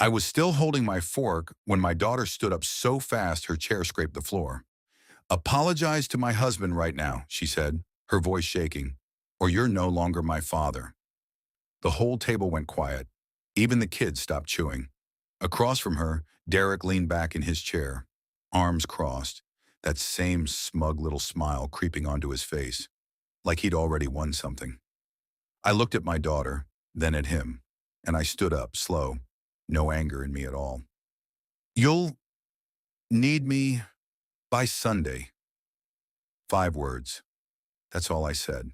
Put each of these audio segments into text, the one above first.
I was still holding my fork when my daughter stood up so fast her chair scraped the floor. "Apologize to my husband right now," she said, her voice shaking, "or you're no longer my father." The whole table went quiet. Even the kids stopped chewing. Across from her, Derek leaned back in his chair, arms crossed, that same smug little smile creeping onto his face, like he'd already won something. I looked at my daughter, then at him, and I stood up, slow, no anger in me at all. "You'll need me by Sunday." 5 words. That's all I said.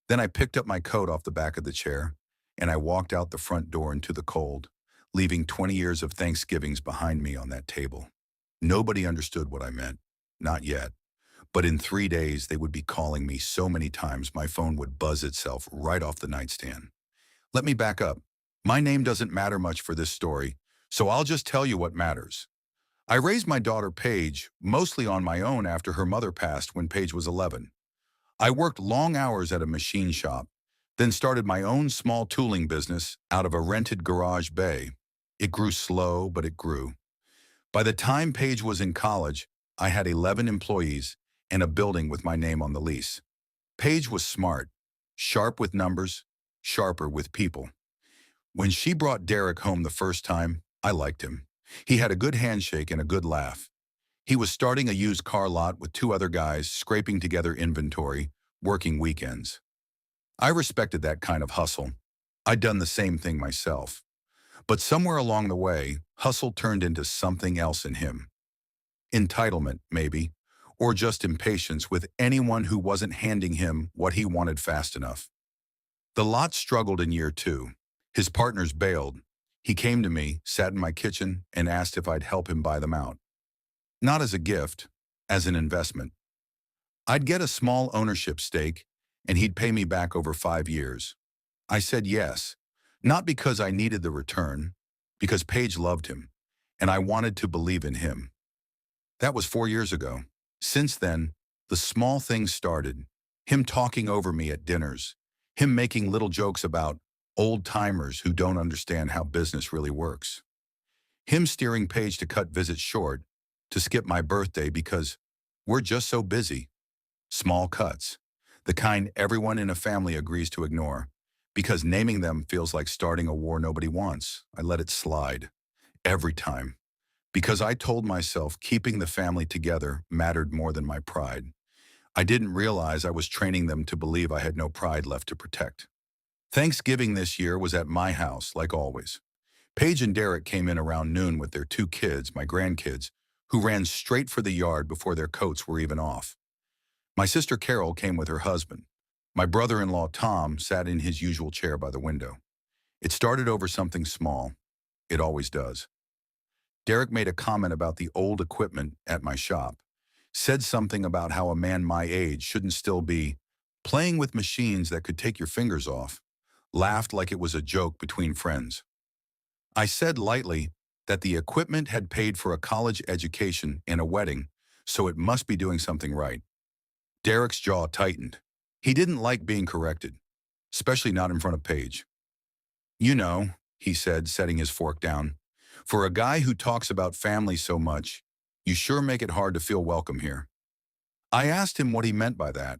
Then I picked up my coat off the back of the chair, and I walked out the front door into the cold, leaving 20 years of Thanksgivings behind me on that table. Nobody understood what I meant. Not yet. But in 3 days, they would be calling me so many times my phone would buzz itself right off the nightstand. Let me back up. My name doesn't matter much for this story, so I'll just tell you what matters. I raised my daughter Paige mostly on my own after her mother passed when Paige was 11. I worked long hours at a machine shop, then started my own small tooling business out of a rented garage bay. It grew slow, but it grew. By the time Paige was in college, I had 11 employees and a building with my name on the lease. Paige was smart, sharp with numbers, sharper with people. When she brought Derek home the first time, I liked him. He had a good handshake and a good laugh. He was starting a used car lot with 2 other guys, scraping together inventory, working weekends. I respected that kind of hustle. I'd done the same thing myself. But somewhere along the way, hustle turned into something else in him. Entitlement, maybe, or just impatience with anyone who wasn't handing him what he wanted fast enough. The lot struggled in year 2. His partners bailed. He came to me, sat in my kitchen, and asked if I'd help him buy them out. Not as a gift, as an investment. I'd get a small ownership stake, and he'd pay me back over 5 years. I said yes, not because I needed the return, because Paige loved him, and I wanted to believe in him. That was 4 years ago. Since then, the small things started. Him talking over me at dinners, him making little jokes about old-timers who don't understand how business really works, him steering Paige to cut visits short, to skip my birthday because we're just so busy. Small cuts, the kind everyone in a family agrees to ignore, because naming them feels like starting a war nobody wants. I let it slide. Every time. Because I told myself keeping the family together mattered more than my pride. I didn't realize I was training them to believe I had no pride left to protect. Thanksgiving this year was at my house, like always. Paige and Derek came in around noon with their 2 kids, my grandkids, who ran straight for the yard before their coats were even off. My sister Carol came with her husband. My brother-in-law Tom sat in his usual chair by the window. It started over something small. It always does. Derek made a comment about the old equipment at my shop, said something about how a man my age shouldn't still be playing with machines that could take your fingers off, laughed like it was a joke between friends. I said lightly that the equipment had paid for a college education and a wedding, so it must be doing something right. Derek's jaw tightened. He didn't like being corrected, especially not in front of Paige. "You know," he said, setting his fork down, "for a guy who talks about family so much, you sure make it hard to feel welcome here." I asked him what he meant by that,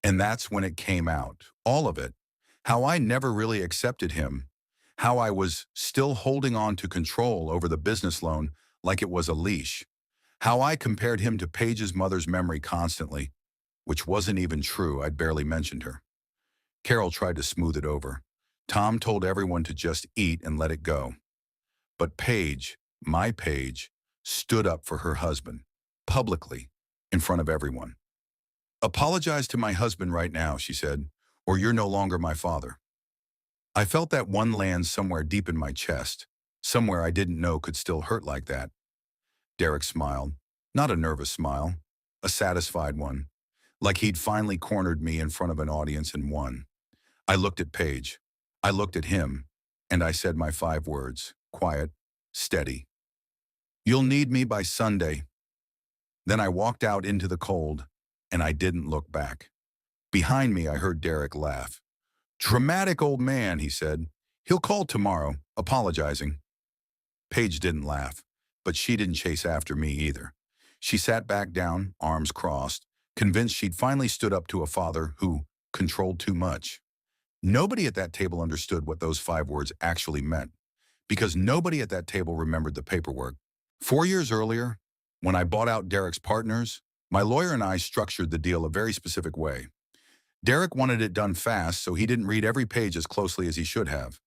and that's when it came out, all of it, how I never really accepted him, how I was still holding on to control over the business loan like it was a leash, how I compared him to Paige's mother's memory constantly, which wasn't even true. I'd barely mentioned her. Carol tried to smooth it over. Tom told everyone to just eat and let it go. But Paige, my Paige, stood up for her husband, publicly, in front of everyone. "Apologize to my husband right now," she said, "or you're no longer my father." I felt that one land somewhere deep in my chest, somewhere I didn't know could still hurt like that. Derek smiled, not a nervous smile, a satisfied one, like he'd finally cornered me in front of an audience and won. I looked at Paige. I looked at him, and I said my 5 words, quiet, steady. "You'll need me by Sunday." Then I walked out into the cold, and I didn't look back. Behind me, I heard Derek laugh. "Dramatic old man," he said. "He'll call tomorrow, apologizing." Paige didn't laugh, but she didn't chase after me either. She sat back down, arms crossed, convinced she'd finally stood up to a father who controlled too much. Nobody at that table understood what those 5 words actually meant, because nobody at that table remembered the paperwork. 4 years earlier, when I bought out Derek's partners, my lawyer and I structured the deal a very specific way. Derek wanted it done fast, so he didn't read every page as closely as he should have.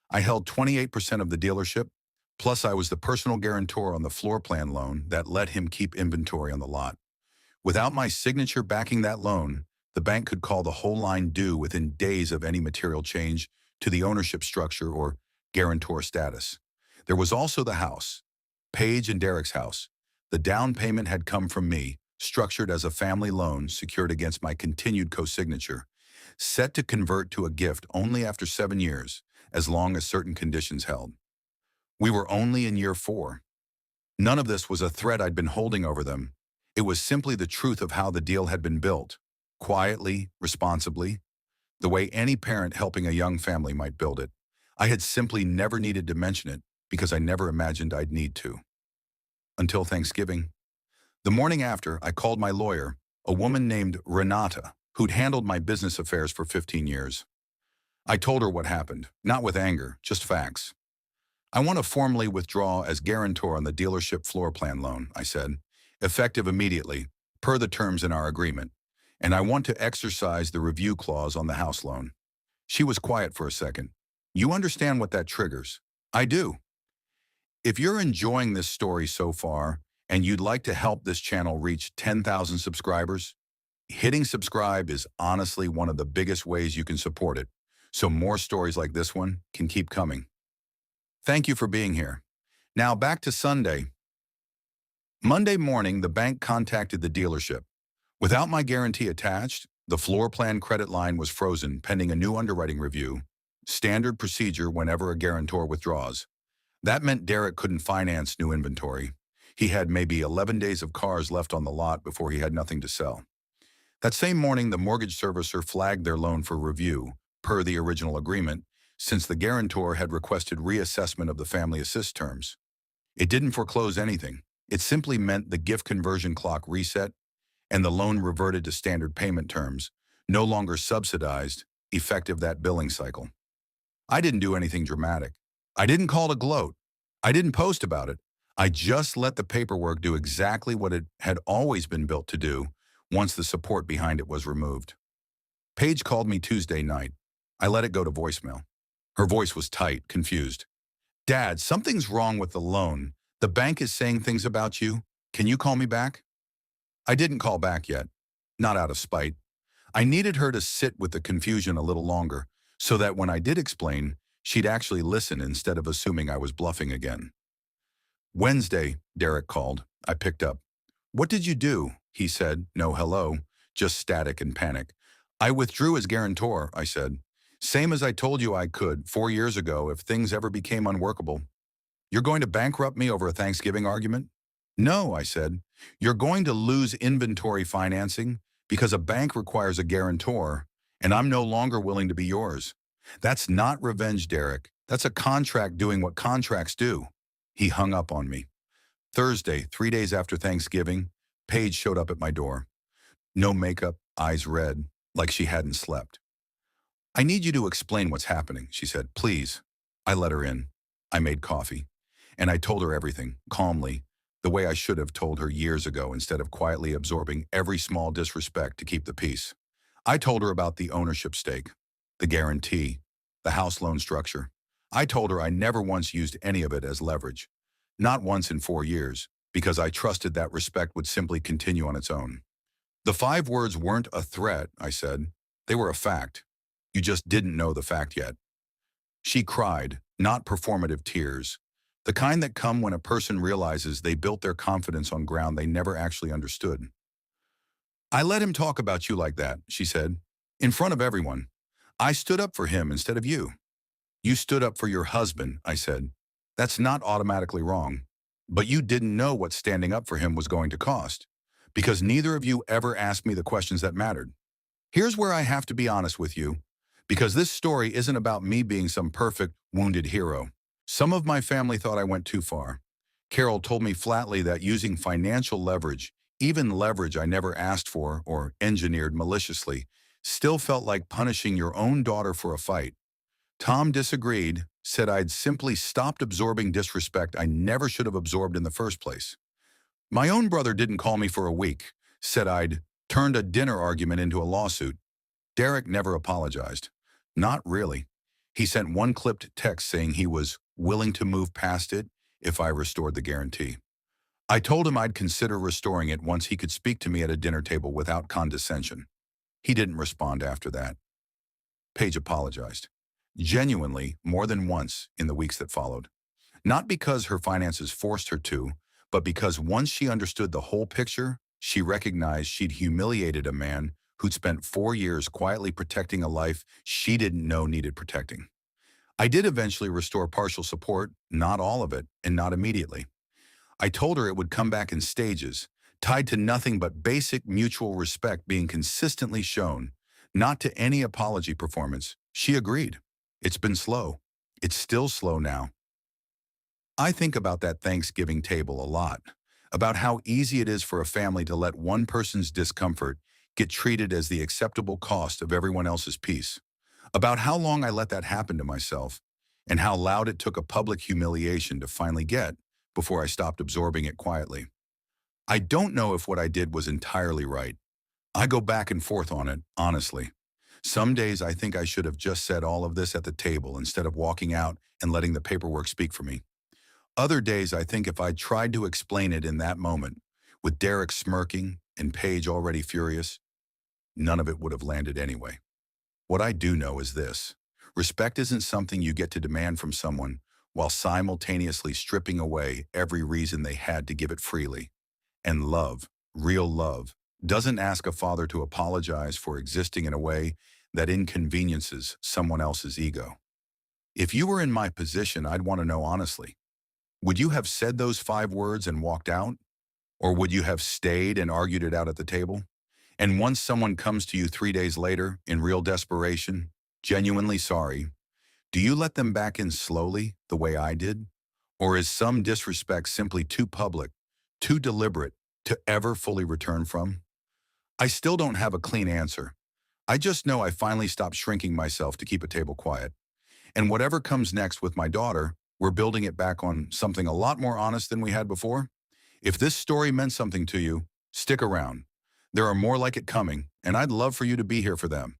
I held 28% of the dealership, plus I was the personal guarantor on the floor plan loan that let him keep inventory on the lot. Without my signature backing that loan, the bank could call the whole line due within days of any material change to the ownership structure or guarantor status. There was also the house, Paige and Derek's house. The down payment had come from me, structured as a family loan secured against my continued co-signature, set to convert to a gift only after 7 years, as long as certain conditions held. We were only in year 4. None of this was a threat I'd been holding over them. It was simply the truth of how the deal had been built, quietly, responsibly, the way any parent helping a young family might build it. I had simply never needed to mention it because I never imagined I'd need to. Until Thanksgiving. The morning after, I called my lawyer, a woman named Renata, who'd handled my business affairs for 15 years. I told her what happened, not with anger, just facts. I want to formally withdraw as guarantor on the dealership floor plan loan, I said, effective immediately, per the terms in our agreement, and I want to exercise the review clause on the house loan. She was quiet for a second. You understand what that triggers? I do. If you're enjoying this story so far, and you'd like to help this channel reach 10,000 subscribers, hitting subscribe is honestly one of the biggest ways you can support it, so more stories like this one can keep coming. Thank you for being here. Now back to Sunday. Monday morning, the bank contacted the dealership. Without my guarantee attached, the floor plan credit line was frozen pending a new underwriting review, standard procedure whenever a guarantor withdraws. That meant Derek couldn't finance new inventory. He had maybe 11 days of cars left on the lot before he had nothing to sell. That same morning, the mortgage servicer flagged their loan for review, per the original agreement, since the guarantor had requested reassessment of the family assist terms. It didn't foreclose anything. It simply meant the gift conversion clock reset and the loan reverted to standard payment terms, no longer subsidized, effective that billing cycle. I didn't do anything dramatic. I didn't call to gloat. I didn't post about it. I just let the paperwork do exactly what it had always been built to do once the support behind it was removed. Paige called me Tuesday night. I let it go to voicemail. Her voice was tight, confused. Dad, something's wrong with the loan. The bank is saying things about you. Can you call me back? I didn't call back yet, not out of spite. I needed her to sit with the confusion a little longer so that when I did explain, she'd actually listen instead of assuming I was bluffing again. Wednesday, Derek called. I picked up. What did you do? He said. No hello, just static and panic. I withdrew as guarantor, I said. Same as I told you I could 4 years ago if things ever became unworkable. You're going to bankrupt me over a Thanksgiving argument? No, I said. You're going to lose inventory financing because a bank requires a guarantor, and I'm no longer willing to be yours. That's not revenge, Derek. That's a contract doing what contracts do. He hung up on me. Thursday, 3 days after Thanksgiving, Paige showed up at my door. No makeup, eyes red, like she hadn't slept. I need you to explain what's happening, she said. Please. I let her in. I made coffee. And I told her everything, calmly, the way I should have told her years ago instead of quietly absorbing every small disrespect to keep the peace. I told her about the ownership stake, the guarantee, the house loan structure. I told her I never once used any of it as leverage. Not once in 4 years, because I trusted that respect would simply continue on its own. The 5 words weren't a threat, I said. They were a fact. You just didn't know the fact yet. She cried, not performative tears, the kind that come when a person realizes they built their confidence on ground they never actually understood. I let him talk about you like that, she said, in front of everyone. I stood up for him instead of you. You stood up for your husband, I said. That's not automatically wrong. But you didn't know what standing up for him was going to cost, because neither of you ever asked me the questions that mattered. Here's where I have to be honest with you, because this story isn't about me being some perfect, wounded hero. Some of my family thought I went too far. Carol told me flatly that using financial leverage, even leverage I never asked for or engineered maliciously, still felt like punishing your own daughter for a fight. Tom disagreed, said I'd simply stopped absorbing disrespect I never should have absorbed in the first place. My own brother didn't call me for a week, said I'd turned a dinner argument into a lawsuit. Derek never apologized. Not really. He sent one clipped text saying he was willing to move past it if I restored the guarantee. I told him I'd consider restoring it once he could speak to me at a dinner table without condescension. He didn't respond after that. Paige apologized. Genuinely, more than once in the weeks that followed. Not because her finances forced her to, but because once she understood the whole picture, she recognized she'd humiliated a man who'd spent 4 years quietly protecting a life she didn't know needed protecting. I did eventually restore partial support, not all of it, and not immediately. I told her it would come back in stages, tied to nothing but basic mutual respect being consistently shown, not to any apology performance. She agreed. It's been slow. It's still slow now. I think about that Thanksgiving table a lot, about how easy it is for a family to let one person's discomfort get treated as the acceptable cost of everyone else's peace, about how long I let that happen to myself, and how loud it took a public humiliation to finally get before I stopped absorbing it quietly. I don't know if what I did was entirely right. I go back and forth on it, honestly. Some days I think I should have just said all of this at the table instead of walking out and letting the paperwork speak for me. Other days I think if I'd tried to explain it in that moment, with Derek smirking and Paige already furious, none of it would have landed anyway. What I do know is this. Respect isn't something you get to demand from someone while simultaneously stripping away every reason they had to give it freely. And love, real love, doesn't ask a father to apologize for existing in a way that inconveniences someone else's ego. If you were in my position, I'd want to know honestly, would you have said those 5 words and walked out? Or would you have stayed and argued it out at the table? And once someone comes to you 3 days later, in real desperation, genuinely sorry, do you let them back in slowly, the way I did? Or is some disrespect simply too public, too deliberate, to ever fully return from? I still don't have a clean answer. I just know I finally stopped shrinking myself to keep a table quiet. And whatever comes next with my daughter, we're building it back on something a lot more honest than we had before. If this story meant something to you, stick around. There are more like it coming, and I'd love for you to be here for them.